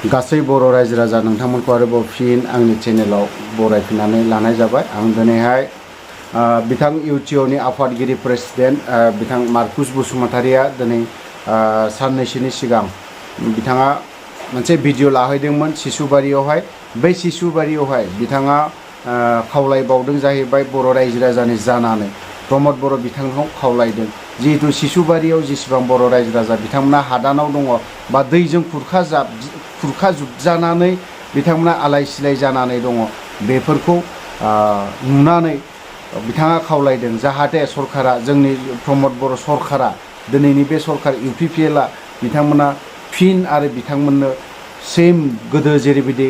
गासै बर' रायजो राजा नोंथांमोनखौ आरोबाव फिन आंनि चेनेलाव बरायफिननानै लानाय जाबाय। आं दिनैहाय बिथां UTOनि आफादगिरि प्रेसिडेन्ट बिथां मार्कुस बसुमतारिया दिनै साननैसोनि सिगां बिथाङा मोनसे भिडिअ लाहैदोंमोन सिसुबारियावहाय। बै सिसुबारियावहाय बिथाङा खावलायबावदों जाहैबाय बर' रायजो राजानि जानानै प्रमद बर' बिथांखौ खावलायदों जिहेतु सिसुबारियाव जेसेबां बर' रायजो राजा बिथांमोना हादानाव दङ बा दैजों खुरखाजुबजानानै बिथांमोना आलाय सिलाय जानानै दङ, बेफोरखौ नुनानै बिथाङा खावलायदों जाहाथे सरकारा, जोंनि प्रमद बर' सरकारा, दिनैनि बे सरकार UPPLआ बिथांमोना फिन आरो बिथांमोननो सेम गोदो जेरैबायदि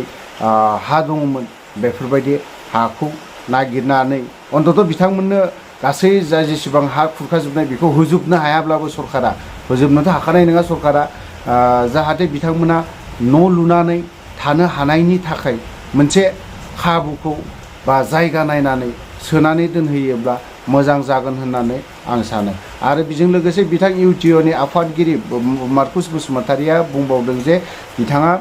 हा दङमोन बेफोरबायदि हाखौ नागिरनानै अन्तत' बिथांमोननो गासै जेसेबां हा खुरखाजोबनाय बेखौ होजोबनो हायाब्लाबो सरकारा, होजोबनोथ' हाखानाय नङा सरकारा, जाहाथे बिथांमोना न' लुनानै थानो हानायनि थाखाय मोनसे खाबुखौ बा जायगा नायनानै सोनानै दोनहैयोब्ला मोजां जागोन होननानै आं सानो। आरो बेजों लोगोसे बिथां UTOनि आफादगिरि मार्कुस बसुमतारिया बुंबावदों जे बिथाङा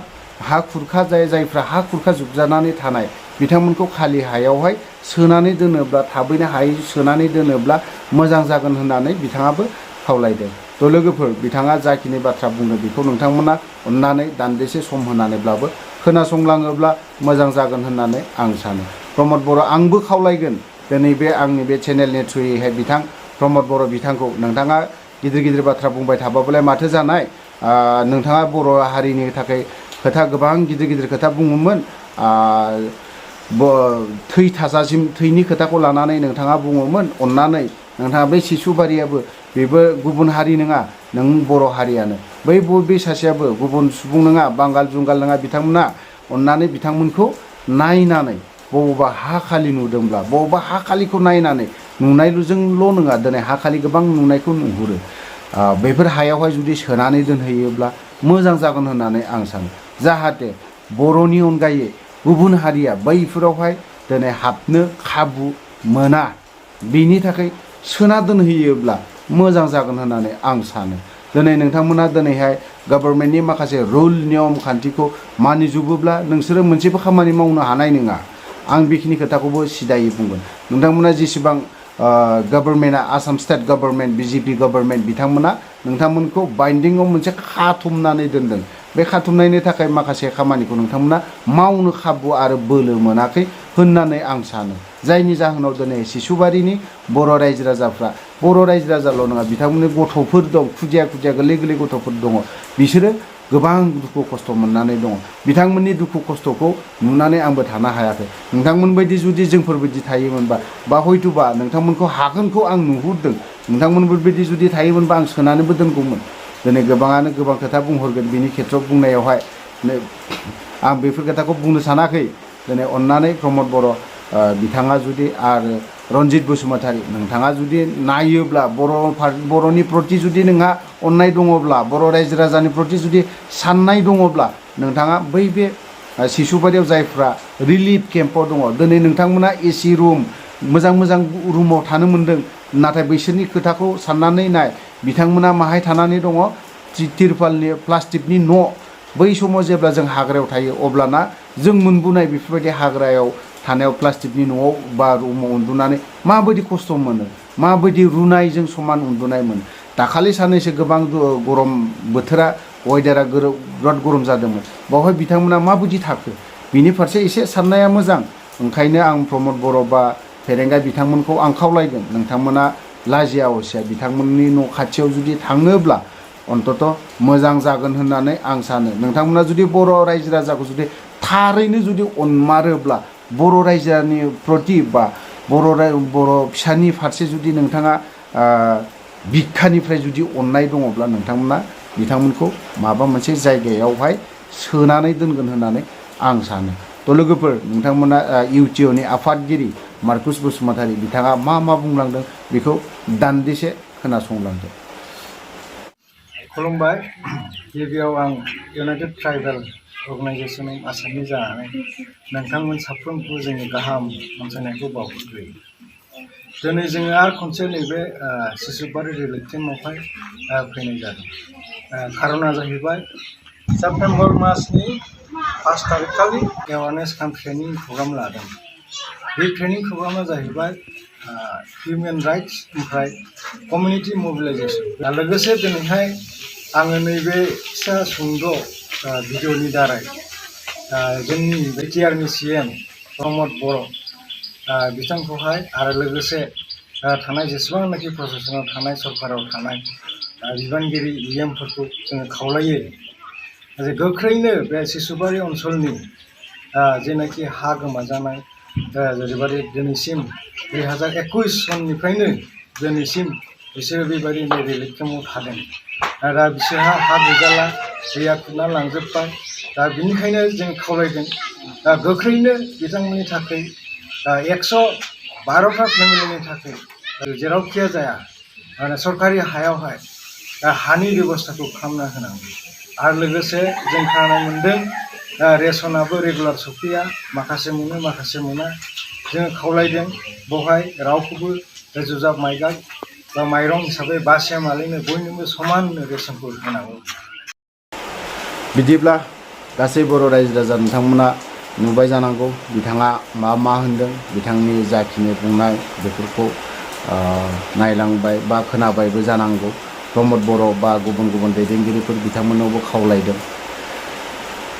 जायफ्रा हा खुरखाजुबजानानै थानाय बिथांमोनखौ खालि हायावहाय सोनानै दोनोब्ला, थाबैनो हायै सोनानै दोनोब्ला मोजां जागोन होननानै बिथाङाबो खावलायदों। थ' लोगोफोर, बिथाङा जाखिनि बाथ्रा बुंदों बेखौ नोंथांमोना अननानै दान्दिसे सम होनानैब्लाबो खोनासंलाङोब्ला मोजां जागोन होननानै आं सानो। प्रमद बर' आंबो खावलायगोन दिनै बे आंनि बे चेनेलनि थ्रुयैहाय बिथां प्रमद बर' बिथांखौ, नोंथाङा गिदिर गिदिर बाथ्रा बुंबाय थाबाबोलाय माथो जानाय, नोंथाङा बर' हारिनि थाखाय खोथा गोबां गिदिर गिदिर खोथा बुङोमोन, थै थाजासिम थैनि खोथाखौ लानानै नोंथाङा बुङोमोन। अननानै नोंथाङा बै सिसुबारियाबो बेबो गुबुन हारि नङा, नों बर' हारियानो, बे सासेयाबो गुबुन सुबुं नङा, बांगाल जुंगाल नङा, बिथांमोना अननानै बिथांमोनखौ नायनानै बबावबा हा खालि नुदोंब्ला बबावबा हा खालिखौ नायनानै, नुनायजोंल' नङा दिनै हा खालि गोबां नुनायखौ नुहुरो, बेफोर हायावहाय जुदि सोनानै दोनहैयोब्ला मोजां जागोन होननानै आं सानो। जाहाथे बर'नि अनगायै गुबुन हारिया बैफोरावहाय दिनै हाबनो खाबु मोना, बेनि थाखाय सोना दोनहैयोब्ला मोजां जागोन होननानै आं सानो। दिनै नोंथांमोना दिनैहाय गभर्नमेन्टनि माखासे रुल नियम खान्थिखौ मानिजोबोब्ला नोंसोरो मोनसेबो खामानि मावनो हानाय नङा। आं बेखिनि खोथाखौबो सिदायै बुंगोन। नोंथांमोना जेसेबां गभर्नमेन्टआ, Assam state government, BJP government, बिथांमोना नोंथांमोनखौ बाइन्डिंआव मोनसे खाथुमनानै दोनदों। बे खाथुमनायनि थाखाय माखासे खामानिखौ नोंथांमोना मावनो खाबु आरो बोलो मोनाखै होननानै आं सानो। जायनि जाहोनाव दिनै सिसुबारिनि बर' रायजो राजाल' नङा, बिथांमोननि गथ'फोर दं, खुदिया गोरलै गथ'फोर दङ, बिसोरो गोबां दुखु खस्थ' मोननानै दङ। बिथांमोननि दुखु खस्थ'खौ नुनानै आंबो थानो हायाखै। नोंथांमोनबायदि जुदि जोंफोरबायदि थायोमोनबा, बा हयथ'बा नोंथांमोनखौ हागोनखौ आं नुहुरदों, नोंथांमोनबायदि जुदि थायोमोनबा आं सोनानैबो दोनगौमोन। दिनै गोबाङानो गोबां खोथा बुंहरगोन, बिनि खेथ्रआव बुंनायावहाय आं बेफोर खोथाखौ बुंनो सानाखै। दिनै अननानै प्रमद बर' बिथाङा जुदि आरो रन्जित बसुमतारी, नोंथाङा जुदि नायोब्ला बर'नि प्रति जुदि नोंहा अननाय दङब्ला, बर' रायजो राजानि प्रति जुदि साननाय दङब्ला, नोंथाङा बै बे सिसुबारियाव जायफ्रा रिलिफ केम्पआव दङ, दिनै नोंथांमोना AC रुम, मोजां रुमाव थानो मोन्दों, नाथाय बैसोरनि खोथाखौ साननानै नाय, बिथांमोना माहाय थानानै दङ, तिरपालनि प्लास्टिकनि न'। बै समाव जेब्ला जों हाग्रायाव थायो अब्लाना जों मोनबोनाय बेफोरबायदि हाग्रायाव थानायाव प्लास्टिकनि न'आव बा रुमाव उन्दुनानै माबायदि खस्थ' मोनो, माबायदि रुनायजों समान उन्दुनाय मोनो। दाखालि साननैसो गोबां गरम बोथोरा, वेदारा बिराद गरम जादोंमोन, बावहाय बिथांमोना माबायदि थाखो, बिनि फारसे एसे साननाया मोजां। ओंखायनो आं प्रमद बर' बा फेरेंगा बिथांमोनखौ आं खावलायगोन, नोंथांमोना लाजिया असिया बिथांमोननि न' खाथियाव जुदि थाङोब्ला अन्तत' मोजां जागोन होननानै आं सानो। नोंथांमोना जुदि बर' रायजो राजाखौ जुदि थारैनो जुदि अनमारोब्ला, बर' रायजोनि प्रति बा बर' फिसानि फारसे जुदि नोंथाङा बिखानिफ्राय जुदि अननाय दङब्ला, नोंथांमोना बिथांमोनखौ माबा मोनसे जायगायावहाय सोनानै दोनगोन होननानै आं सानो। थ' लोगोफोर, नोंथांमोना UTOनि आफादगिरि मार्कुस बसुमतारी बिथाङा मा बुंलांदों बेखौ दान्दिसे खोनासंलांदो। खुलुमबाय। गिबियाव आं इउनाइटेड ट्राइबेल अर्गेनाइजेसन आसामनि जानानै नोंथांमोन साफ्रोमखौ जोंनि गाहाम अनसायनायखौ बावहरग्रोयो। दिनै जोङो आरो खनसे नैबे सिसुबारि रिलिफ केम्पआवहाय फैनाय जादों। खार'ना जाहैबाय सेप्तेम्बर मासनि 5 तारिख खालि एवारनेस काम ट्रेनिं प्रग्राम लादों। बे ट्रेनिं प्रग्रामा जाहैबाय हिउमेन राइट्स ओमफ्राय कमिउनिटि मबिलाइजेसन। लोगोसे दिनैहाय आङो नैबे फिसा सुंद' भिडिअनि दारै जोंनि बिटिआरनि CM प्रमद बर' बिथांखौहाय आरो लोगोसे थानाय जेसेबांनाखि प्रशासनाव थानाय सरकाराव थानाय बिबानगिरि EMफोरखौ जोङो खावलायो जे गोख्रैनो बे सिसुबारि ओनसोलनि जेनाखि हा गोमाजानाय जेरैबायदि दिनैसिम 2021 सननिफ्रायनो दिनैसिम बिसोरो बेबायदिनो रिलिफ केम्पआव थादों। दा बिसोरहा हा गैजाला, दैया खुरना लांजोब्बाय। दा बिनिखायनो जों खावलायदों गोख्रैनो बिथांमोननि थाखाय 112टा फेमिलिनि थाखाय जेरावखिया जाया सरकारि हायावहाय हानि बेबस्थाखौ खालामना होनांगौ। आरो लोगोसे जों खोनानो मोन्दों रेसनाबो रेगुलार सफैया, माखासे मोनो माखासे मोना। जोङो खावलायदों बेवहाय रावखौबो जुजाब माइगाब बा माइरं हिसाबै बासियामालायनो बयनोबो समान रेसनखौ होनांगौ। बिदिब्ला गासै बर' रायजो राजा नोंथांमोना नुबाय जानांगौ बिथाङा मा होनदों, बिथांनि जाखिनि बुंनाय बेफोरखौ नायलांबाय बा खोनाबायबो जानांगौ। प्रमद बर' बा गुबुन गुबुन दैदेनगिरिफोर बिथांमोननावबो खावलायदों।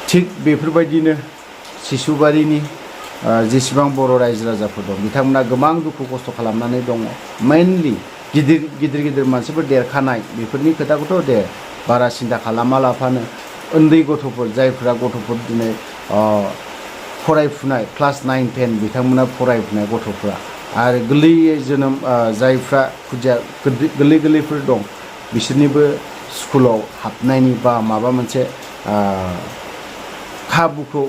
थिग बेफोरबायदिनो सिसुबारिनि जेसेबां बर' रायजो राजाफोर दं बिथांमोना गोबां दुखु खस्थ' खालामनानै दङ। मेइनलि गिदिर मानसिफोर देरखानाय बेफोरनि खोथाखौथ' दे बारा सिन्था खालामालाफानो उन्दै गथ'फोर जायफ्रा गथ'फोर दिनै फरायफुनाय क्लास 9, 10 बिथांमोना फरायफुनाय गथ'फ्रा आरो गोरलैयै जोनोम जायफ्रा खुदिया गोरलैफोर दं बिसोरनिबो स्कुलाव हाबनायनि बा माबा मोनसे खाबुखौ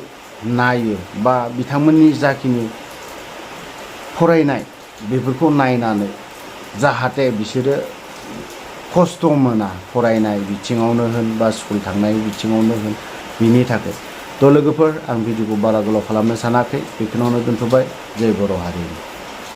नायो बा बिथांमोननि जाखिनि फरायनाय बेफोरखौ नायनानै जाहाथे बिसोरो खस्थ' मोना फरायनाय बिथिङावनो होन बा स्कुल थांनाय बिथिङावनो होन बिनि थाखाय। थ' लोगोफोर आं भिडिअखौ बारा गोलाव खालामनो सानाखै, बेखिनियावनो दोनथ'बाय। जय बर' हारि।